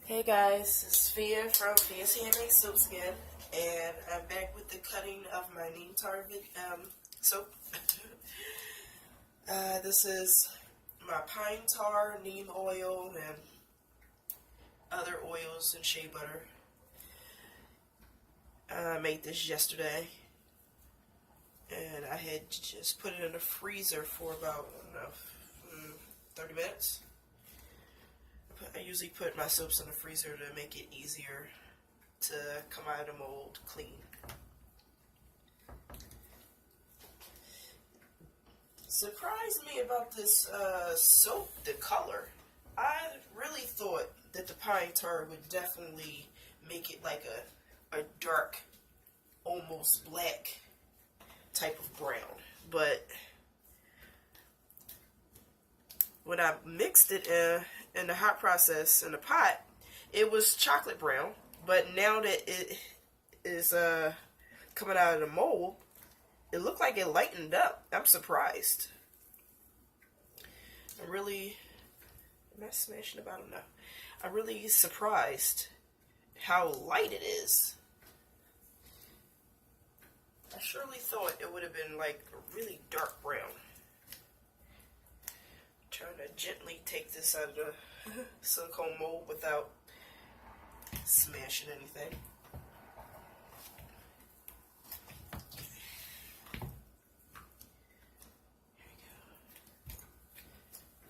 Hey guys, it's Fia from Fia's Handmade Soaps again, and I'm back with the cutting of my neem tar soap. This is my pine tar, neem oil, and other oils and shea butter. I made this yesterday, and I had just put it in the freezer for about, 30 minutes. I usually put my soaps in the freezer to make it easier to come out of the mold clean. Surprised me about this soap, the color. I really thought that the pine tar would definitely make it like a dark, almost black type of brown. But when I mixed it in the hot process in the pot, it was chocolate brown. But now that it is coming out of the mold, it looked like it lightened up. I'm surprised. I'm really, am I smashing about it now? I'm really surprised how light it is. I surely thought it would have been like a really dark brown. Trying to gently take this out of the silicone mold without smashing anything. Here we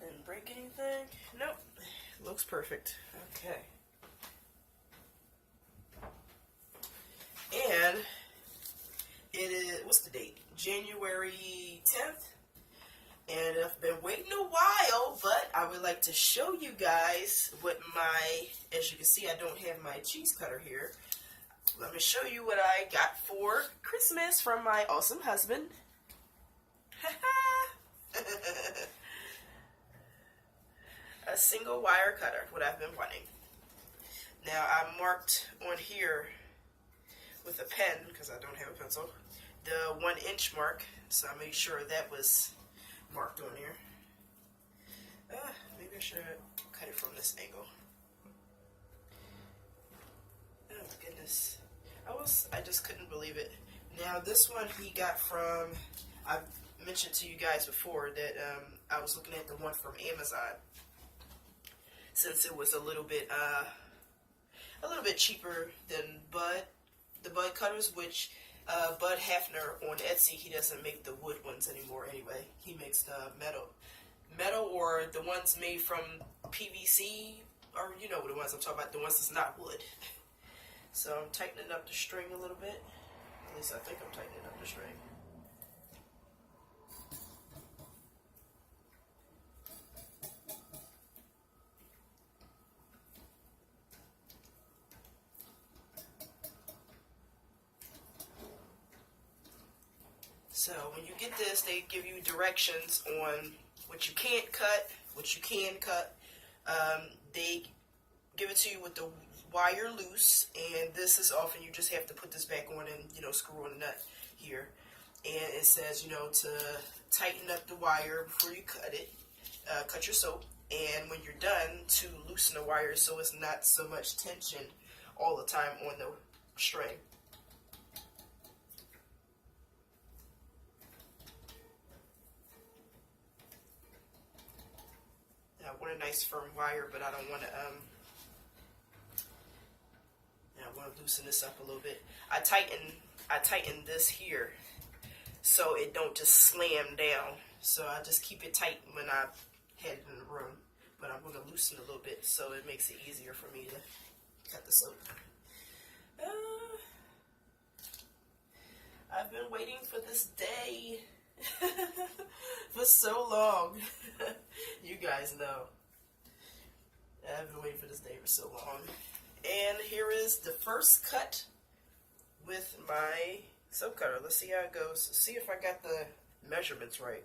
go. Didn't break anything? Nope. Looks perfect. Okay. And it is, what's the date? January 10th. And I've been waiting a while, but I would like to show you guys what my, as you can see, I don't have my cheese cutter here. Let me show you what I got for Christmas from my awesome husband. A single wire cutter, what I've been wanting. Now I marked on here with a pen, because I don't have a pencil, the 1 inch mark, so I made sure that was marked on here. Maybe I should cut it from this angle. Oh my goodness. I just couldn't believe it. Now this one he got from, I've mentioned to you guys before that I was looking at the one from Amazon, since it was a little bit cheaper than the Bud cutters, which Bud Hafner on Etsy, he doesn't make the wood ones anymore anyway. He makes the metal or the ones made from PVC, or you know the ones I'm talking about, the ones that's not wood. So I'm tightening up the string a little bit. At least I think I'm tightening up the string. So when you get this, they give you directions on what you can't cut, what you can cut. They give it to you with the wire loose, and this is often you just have to put this back on and screw on the nut here. And it says to tighten up the wire before you cut it, cut your soap, and when you're done to loosen the wire so it's not so much tension all the time on the string. I want a nice firm wire, but I don't want to, I want to loosen this up a little bit. I tighten this here so it don't just slam down. So I just keep it tight when I had it in the room. But I'm going to loosen it a little bit so it makes it easier for me to cut the soap. I've been waiting for this day for so long. You guys know. I've been waiting for this day for so long. And here is the first cut with my soap cutter. Let's see how it goes. See if I got the measurements right.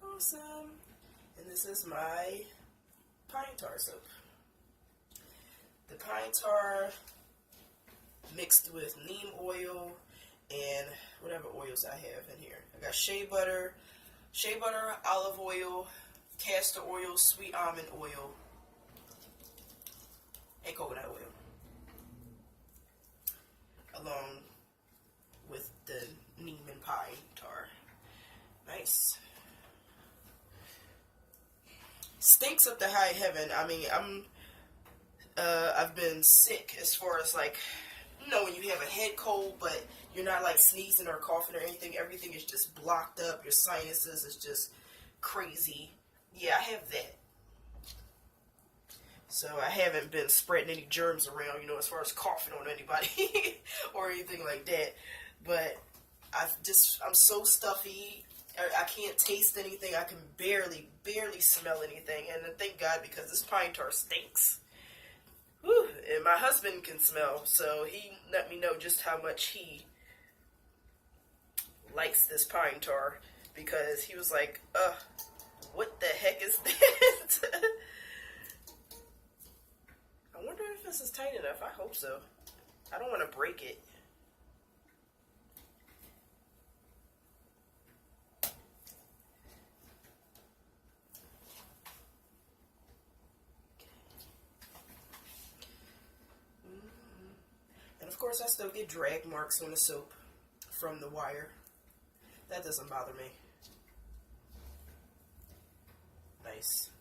Awesome. And this is my pine tar soap. The pine tar mixed with neem oil and whatever oils I have in here. I got shea butter, olive oil, castor oil, sweet almond oil, and coconut oil, along with the neem and pine tar. Nice. Stinks up to high heaven. I mean, I've been sick as far as like, you know, when you have a head cold, but you're not like sneezing or coughing or anything. Everything is just blocked up. Your sinuses is just crazy. Yeah, I have that. So I haven't been spreading any germs around, you know, as far as coughing on anybody or anything like that. But I'm so stuffy. I can't taste anything. I can barely smell anything. And thank God, because this pine tar stinks. Whew. And my husband can smell, so he let me know just how much he likes this pine tar, because he was like, what the heck is that? I wonder if this is tight enough. I hope so. I don't want to break it. And of course I still get drag marks on the soap from the wire. That doesn't bother me. Nice.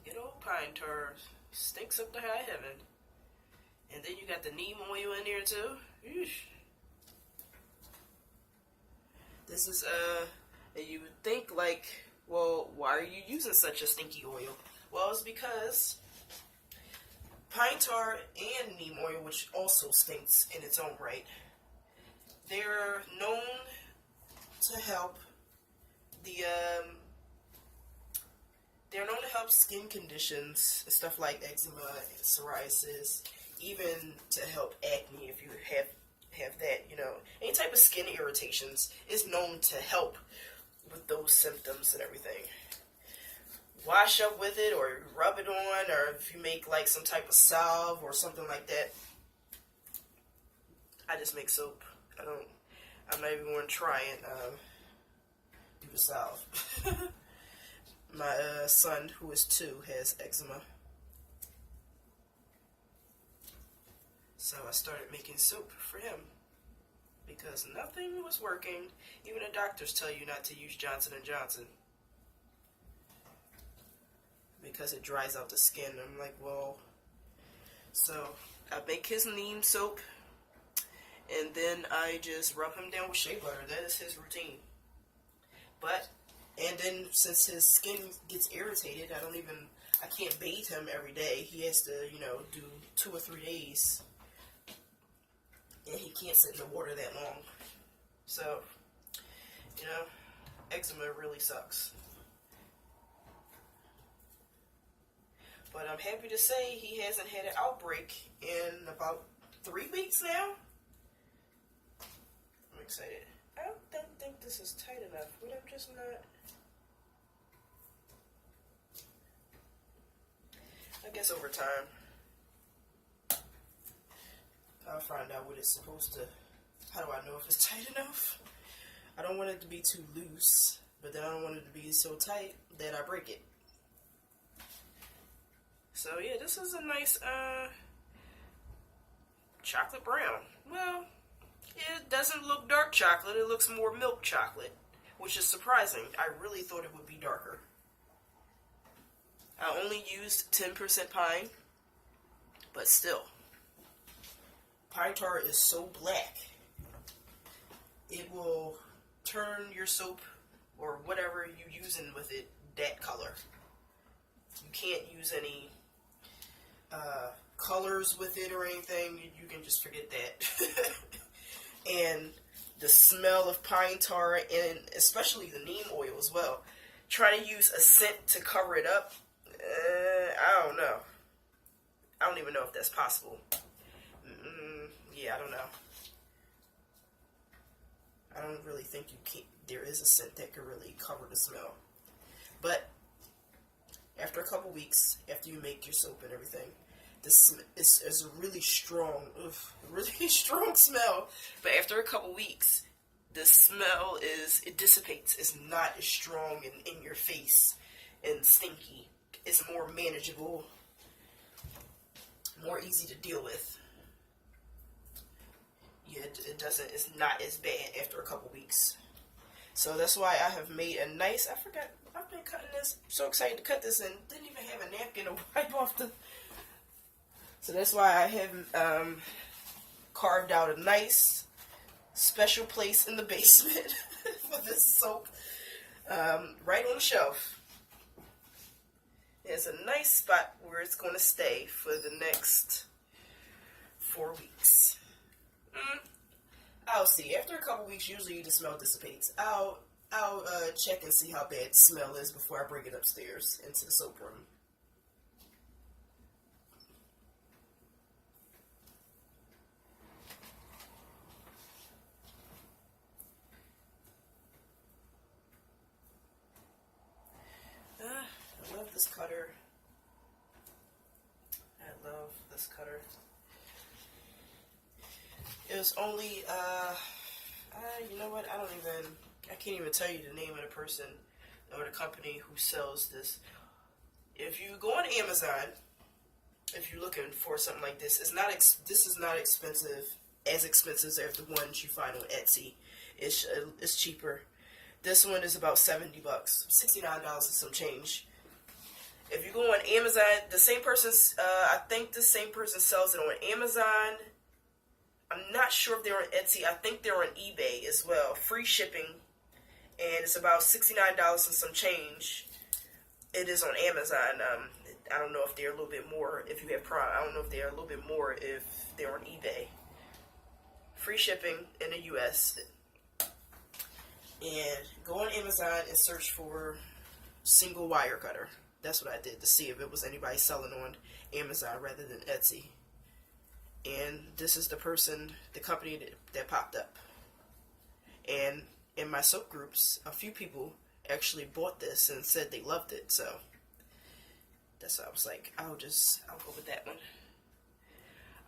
Good old pine tar stinks up to high heaven. And then you got the neem oil in there too. Eesh. This is you would think like, well, why are you using such a stinky oil? Well, it's because pine tar and neem oil, which also stinks in its own right, they're known to help skin conditions, stuff like eczema, psoriasis, even to help acne if you have that, you know, any type of skin irritations is known to help with those symptoms and everything. Wash up with it or rub it on, or if you make like some type of salve or something like that. I just make soap. I'm not even going to try and do the salve. My son, who is 2, has eczema. So I started making soap for him because nothing was working. Even the doctors tell you not to use Johnson & Johnson because it dries out the skin. I'm like, well, so I make his neem soap, and then I just rub him down with shea butter. That is his routine. And then since his skin gets irritated, I can't bathe him every day. He has to, you know, do 2 or 3 days. And he can't sit in the water that long. So, you know, eczema really sucks. But I'm happy to say he hasn't had an outbreak in about 3 weeks now. I'm excited. I don't think this is tight enough, but I'm just not. I guess over time, I'll find out what it's supposed to. How do I know if it's tight enough? I don't want it to be too loose, but then I don't want it to be so tight that I break it. So yeah, this is a nice chocolate brown. Well, it doesn't look dark chocolate. It looks more milk chocolate, which is surprising. I really thought it would be darker. I only used 10% pine, but still. Pine tar is so black, it will turn your soap or whatever you're using with it that color. You can't use any colors with it or anything. You can just forget that. And the smell of pine tar, and especially the neem oil as well, trying to use a scent to cover it up, I don't know. I don't even know if that's possible. Yeah, I don't know. I don't really think there is a scent that could really cover the smell. But after a couple weeks, after you make your soap and everything, It's a really strong, really strong smell. But after a couple weeks, the smell it dissipates. It's not as strong and in your face and stinky. It's more manageable, more easy to deal with. Yeah, it doesn't. It's not as bad after a couple weeks. So that's why I have made a nice. I forgot. I've been cutting this. I'm so excited to cut this and didn't even have a napkin to wipe off the. So that's why I have carved out a nice special place in the basement for this soap, right on the shelf. There's a nice spot where it's going to stay for the next 4 weeks. I'll see. After a couple weeks, usually the smell dissipates. I'll check and see how bad the smell is before I bring it upstairs into the soap room. I love this cutter. I love this cutter. It was only, you know what, I can't even tell you the name of the person or the company who sells this. If you go on Amazon, if you're looking for something like this, this is not expensive, as expensive as the ones you find on Etsy. It's cheaper. This one is about $70, $69 and some change. If you go on Amazon, the same person, I think the same person sells it on Amazon. I'm not sure if they're on Etsy. I think they're on eBay as well. Free shipping. And it's about $69 and some change. It is on Amazon. I don't know if they're a little bit more if you have Prime. I don't know if they're a little bit more if they're on eBay. Free shipping in the US. And go on Amazon and search for single wire cutter. That's what I did to see if it was anybody selling on Amazon rather than Etsy. And this is the company that popped up. And in my soap groups, a few people actually bought this and said they loved it. So that's why I was like, I'll go with that one.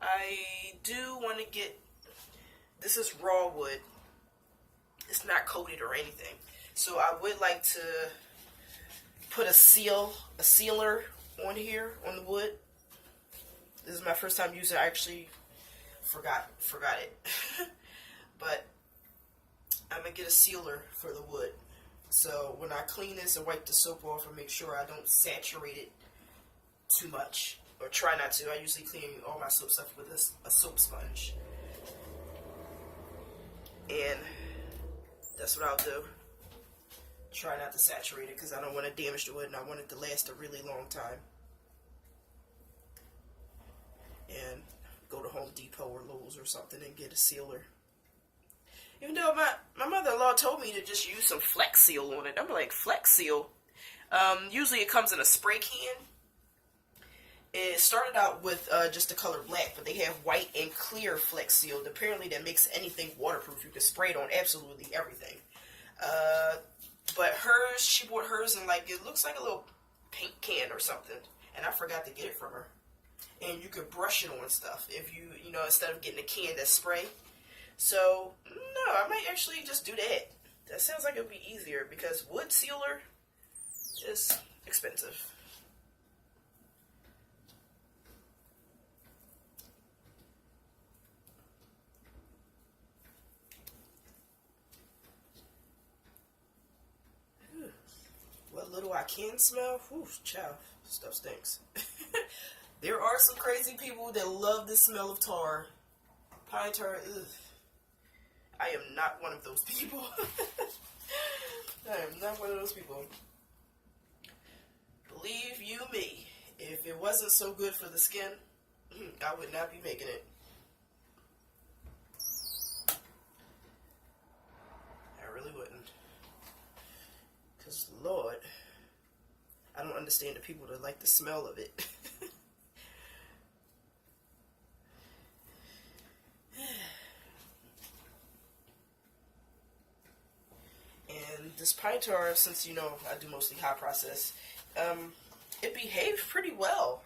I do want to get, this is raw wood. It's not coated or anything. So I would like to put a sealer on here on the wood. This is my first time using it. I actually forgot it. But I'm going to get a sealer for the wood. So when I clean this and wipe the soap off and make sure I don't saturate it too much. Or try not to. I usually clean all my soap stuff with a soap sponge. And that's what I'll do. Try not to saturate it because I don't want to damage the wood and I want it to last a really long time. And go to Home Depot or Lowe's or something and get a sealer. Even though my mother-in-law told me to just use some Flex Seal on it. I'm like, Flex Seal? Usually it comes in a spray can. It started out with just the color black, but they have white and clear Flex Seal. Apparently that makes anything waterproof. You can spray it on absolutely everything. But hers, she bought hers in like, it looks like a little paint can or something. And I forgot to get it from her. And you could brush it on stuff if you instead of getting a can that's spray. So, no, I might actually just do that. That sounds like it would be easier because wood sealer is expensive. What little I can smell, whew, chow, stuff stinks. There are some crazy people that love the smell of tar. Pine tar, ugh. I am not one of those people. I am not one of those people. Believe you me, if it wasn't so good for the skin, I would not be making it. I really wouldn't. Because, Lord, I don't understand the people that like the smell of it. And this pine tar, since I do mostly hot process, it behaved pretty well.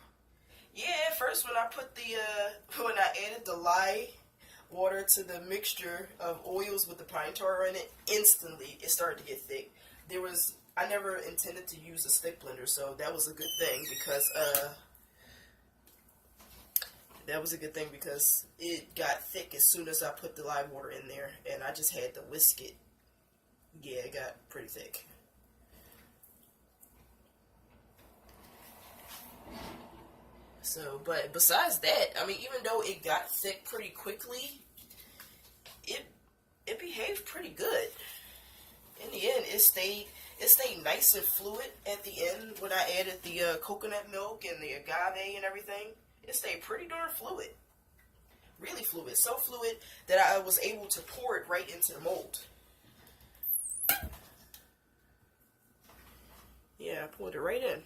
Yeah, at first when I put the when I added the lye water to the mixture of oils with the pine tar in it, instantly it started to get thick. I never intended to use a stick blender, so that was a good thing because it got thick as soon as I put the lye water in there, and I just had to whisk it. Yeah, it got pretty thick. So, but besides that, I mean, even though it got thick pretty quickly, it behaved pretty good. In the end, it stayed nice and fluid at the end when I added the coconut milk and the agave and everything. It stayed pretty darn fluid. Really fluid. So fluid that I was able to pour it right into the mold. Yeah, I poured it right in.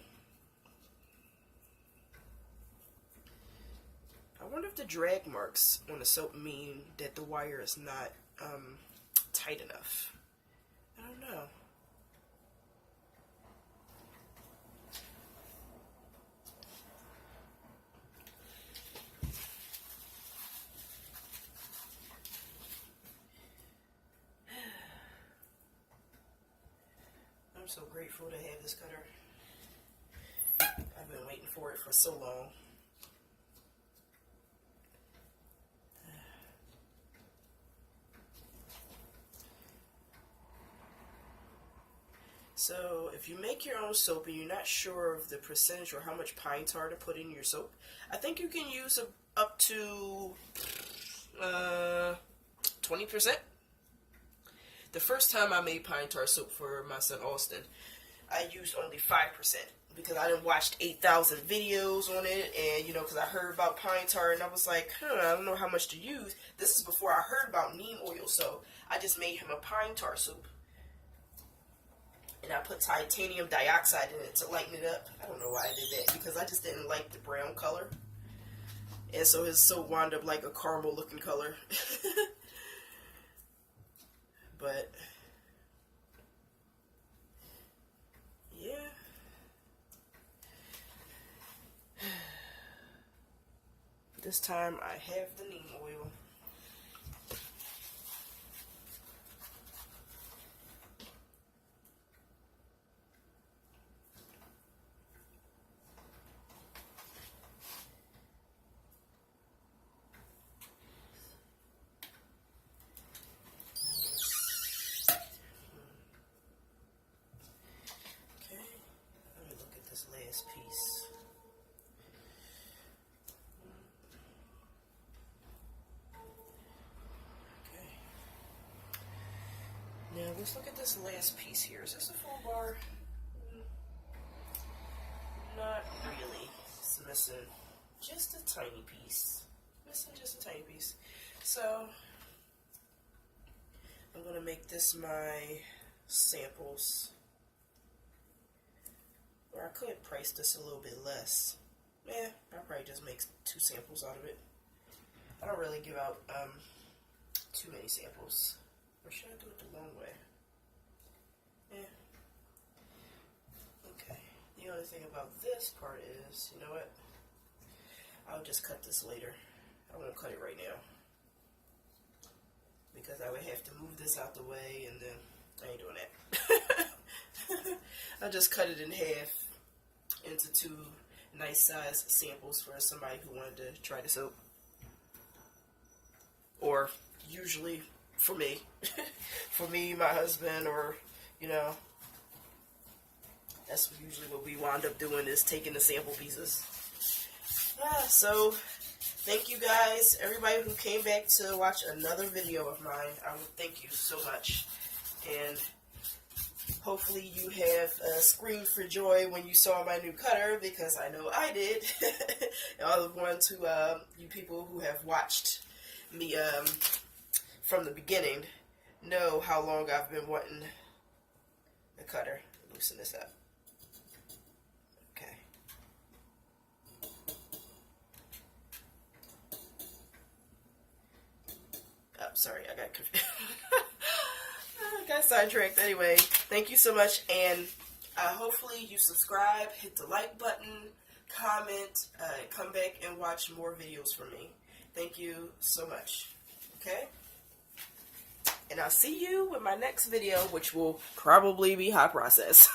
I wonder if the drag marks on the soap mean that the wire is not tight enough. I don't know. I'm so grateful to have this cutter. I've been waiting for it for so long. So if you make your own soap and you're not sure of the percentage or how much pine tar to put in your soap, I think you can use up to 20%. The first time I made pine tar soap for my son Austin, I used only 5% because I done watched 8,000 videos on it, and because I heard about pine tar and I was like, I don't know how much to use. This is before I heard about neem oil, so I just made him a pine tar soap. And I put titanium dioxide in it to lighten it up. I don't know why I did that, because I just didn't like the brown color. And so his soap wound up like a caramel looking color. But yeah. This time I have the neem oil. Last piece. Okay. Now let's look at this last piece here. Is this a full bar? Not really. It's missing just a tiny piece. So I'm gonna make this my samples. Or I could price this a little bit less. I'll probably just make 2 samples out of it. I don't really give out too many samples. Or should I do it the long way? Okay. The only thing about this part is, you know what? I'll just cut this later. I won't cut it right now. Because I would have to move this out the way, and then I ain't doing that. I'll just cut it in half into 2 nice size samples for somebody who wanted to try the soap. Or usually for me. For me, my husband, or, that's usually what we wound up doing, is taking the sample pieces. So, thank you guys, everybody who came back to watch another video of mine. I would thank you so much. And hopefully you have screamed for joy when you saw my new cutter, because I know I did. All the ones who, you people who have watched me from the beginning know how long I've been wanting a cutter. Loosen this up. Okay. Oh, sorry, I got confused. I got sidetracked. Anyway, thank you so much, and hopefully you subscribe, hit the like button, comment, come back and watch more videos from me. Thank you so much. Okay? And I'll see you in my next video, which will probably be hot process.